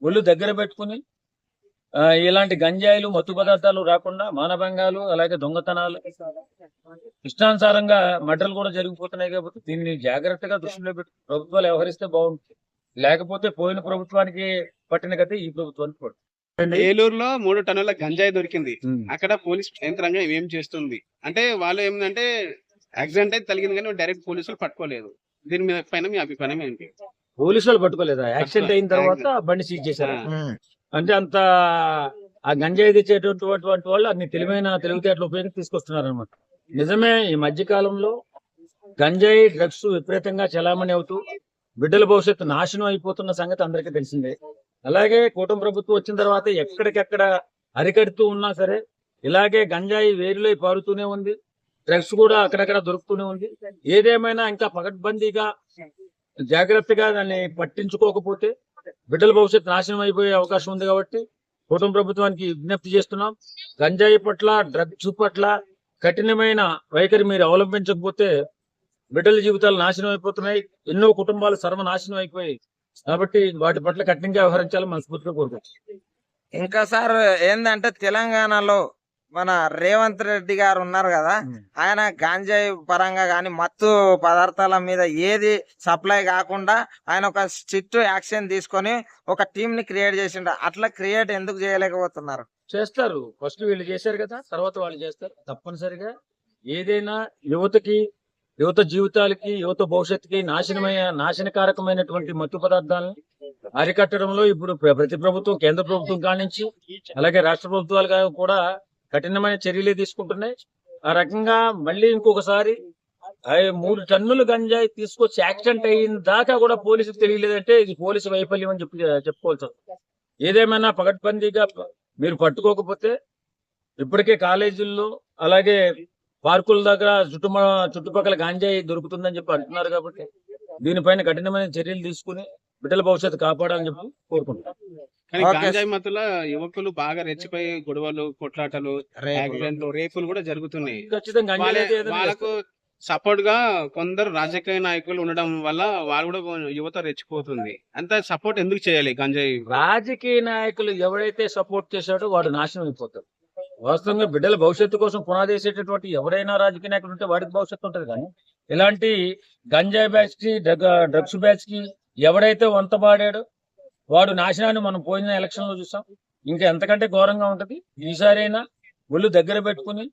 ఒళ్ళు దగ్గర పెట్టుకుని ఇలాంటి గంజాయిలు మత్తు పదార్థాలు రాకుండా మానభంగాలు అలాగే దొంగతనాలు ఇష్టానుసారంగా మర్డర్లు కూడా జరిగిపోతున్నాయి కాబట్టి దీన్ని జాగ్రత్తగా దృష్టిలో పెట్టి ప్రభుత్వాలు వ్యవహరిస్తే బాగుంటుంది. లేకపోతే పోయిన ప్రభుత్వానికి పట్టిన గతే ఈ ప్రభుత్వానికి పడుతుంది. ఏలూరులో 3 టన్నుల గంజాయి దొరికింది. అక్కడ పోలీస్ యంత్రాంగం ఏం చేస్తుంది అంటే వాళ్ళు ఏమిటంటే యాక్సిడెంట్ అయితే తగిలింది కానీ డైరెక్ట్ పోలీసులు పట్టుకోలేదు. దీని మీద పైన మీ అభిప్రాయం ఏంటి? పోలీసులు పట్టుకోలేదా? యాక్సిడెంట్ అయిన తర్వాత బండి సీజ్ చేశారు. అంటే అంత ఆ గంజాయి తెచ్చేటటువంటి వాళ్ళు అన్ని తెలివితేటలు ఉపయోగించి తీసుకొస్తున్నారు అనమాట. నిజమే, ఈ మధ్య కాలంలో గంజాయి డ్రగ్స్ విపరీతంగా చలామణి అవుతూ బిడ్డల భవిష్యత్తు నాశనం అయిపోతున్న సంగతి అందరికీ తెలిసిందే. అలాగే కూటమి ప్రభుత్వం వచ్చిన తర్వాత ఎక్కడికెక్కడ అరికడుతూ ఉన్నా సరే ఇలాగే గంజాయి వేరులై పారుతూనే ఉంది, డ్రగ్స్ కూడా అక్కడక్కడ దొరుకుతూనే ఉంది. ఏదేమైనా ఇంకా పకడ్బందీగా జాగ్రత్తగా దాన్ని పట్టించుకోకపోతే బిడ్డల భవిష్యత్తు నాశనం అయిపోయే అవకాశం ఉంది. కాబట్టి కూటమి ప్రభుత్వానికి విజ్ఞప్తి చేస్తున్నాం, గంజాయి పట్ల డ్రగ్స్ పట్ల కఠినమైన వైఖరి మీరు అవలంబించకపోతే బిడ్డల జీవితాలు నాశనం అయిపోతున్నాయి, ఎన్నో కుటుంబాలు సర్వనాశనం అయిపోయాయి. కాబట్టి వాటి పట్ల కఠినంగా వ్యవహరించాలని మనస్ఫూర్తిగా కోరుకుంటున్నాం. ఇంకా సార్ ఏంటంటే తెలంగాణలో మన రేవంత్ రెడ్డి గారు ఉన్నారు కదా, ఆయన గాంజాయి పరంగా గాని మత్తు పదార్థాల మీద ఏది సప్లై కాకుండా ఆయన ఒక స్ట్రిక్ట్ యాక్షన్ తీసుకొని ఒక టీం ని క్రియేట్ చేసిండు. అట్లా క్రియేట్ ఎందుకు చేయలేకపోతున్నారు? చేస్తారు, ఫస్ట్ వీళ్ళు చేశారు కదా, తర్వాత వాళ్ళు చేస్తారు. తప్పనిసరిగా ఏదైనా యువత జీవితాలకి యువత భవిష్యత్తుకి నాశనకారకమైనటువంటి మత్తు పదార్థాలను అరికట్టడంలో ఇప్పుడు ప్రతి ప్రభుత్వం, కేంద్ర ప్రభుత్వం కానించి అలాగే రాష్ట్ర ప్రభుత్వాలు కూడా కఠినమైన చర్యలు తీసుకుంటున్నాయి. ఆ రకంగా మళ్ళీ ఇంకొకసారి 3 టన్నులు గంజాయి తీసుకొచ్చి యాక్సిడెంట్ అయిన దాకా కూడా పోలీసుకు తెలియలేదంటే ఇది పోలీసు వైఫల్యం అని చెప్పుకోవాల్సి వస్తుంది. ఏదేమైనా పకడ్బందీగా మీరు పట్టుకోకపోతే ఇప్పటికే కాలేజీల్లో అలాగే పార్కుల దగ్గర చుట్టుపక్కల గాంజాయి దొరుకుతుందని చెప్పి అంటున్నారు. కాబట్టి దీనిపైన కఠినమైన చర్యలు తీసుకుని బిడ్డల భవిష్యత్తు కాపాడాలని చెప్పి కోరుకుంటున్నాం. కానీ గాంజాయి మత్తులో యువకులు బాగా రెచ్చిపోయి గొడవలు, కొట్లాటలు, యాక్సిడెంట్లు, రేపులు కూడా జరుగుతున్నాయి. ఖచ్చితంగా వాళ్ళకు సపోర్ట్ గా కొందరు రాజకీయ నాయకులు ఉండడం వల్ల వాళ్ళు కూడా యువత రెచ్చిపోతుంది. అంత సపోర్ట్ ఎందుకు చేయాలి గంజాయి? రాజకీయ నాయకులు ఎవరైతే సపోర్ట్ చేశాడో వాడు నాశనం అయిపోతాడు. వాస్తవంగా బిడ్డల భవిష్యత్తు కోసం పునాది వేసేటటువంటి ఎవరైనా రాజకీయ నాయకులు ఉంటే వాడికి భవిష్యత్తు ఉంటుంది. కానీ ఇలాంటి గంజాయి బ్యాచ్ కి డ్రగ్స్ బ్యాచ్ కి ఎవడైతే వంతపాడాడో వాడు నాశనాన్ని మనం పోయిన ఎలక్షన్ లో చూసాం. ఇంకా ఎంతకంటే ఘోరంగా ఉంటది. ఈసారైనా ఒళ్ళు దగ్గర పెట్టుకుని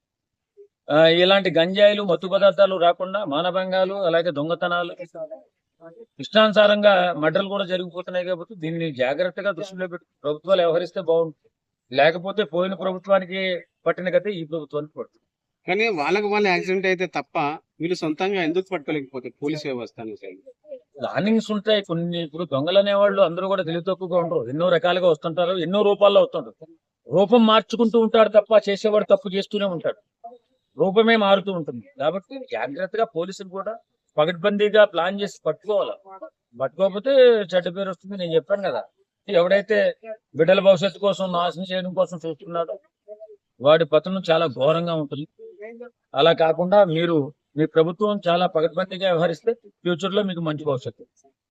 ఇలాంటి గంజాయిలు మత్తు పదార్థాలు రాకుండా మానభంగాలు అలాగే దొంగతనాలు ఇష్టానుసారంగా మర్డర్లు కూడా జరిగిపోతున్నాయి. కాబట్టి దీన్ని జాగ్రత్తగా దృష్టిలో పెట్టి ప్రభుత్వాలు వ్యవహరిస్తే బాగుంటుంది. లేకపోతే పోయిన ప్రభుత్వానికి పట్టిన గతే ఈ ప్రభుత్వానికి పడుతుంది. కానీ వాళ్ళకి వాళ్ళు యాక్సిడెంట్ అయితే తప్ప వీళ్ళు సొంతంగా ఎందుకు పట్టుకోలేకపోతే పోలీస్ వ్యవస్థ ప్లానింగ్స్ ఉంటాయి కొన్ని. ఇప్పుడు దొంగలు అనేవాళ్ళు అందరూ కూడా తెలివి తక్కువగా ఉంటారు, ఎన్నో రకాలుగా వస్తుంటారు, ఎన్నో రూపాల్లో వస్తుంటారు. రూపం మార్చుకుంటూ ఉంటాడు తప్ప చేసేవాడు తప్పు చేస్తూనే ఉంటాడు, రూపమే మారుతూ ఉంటుంది. కాబట్టి జాగ్రత్తగా పోలీసులు కూడా పకడ్బందీగా ప్లాన్ చేసి పట్టుకోవాలి. పట్టుకోకపోతే చెడ్డ పేరు వస్తుంది. నేను చెప్పాను కదా, ఎవడైతే బిడ్డల భవిష్యత్తు కోసం నాశనం చేయడం కోసం చూస్తున్నాడో వాడి పతనం చాలా ఘోరంగా ఉంటుంది. అలా కాకుండా మీ ప్రభుత్వం చాలా పకడ్బందీగా వ్యవహరిస్తే ఫ్యూచర్ లో మీకు మంచి భవిష్యత్తు.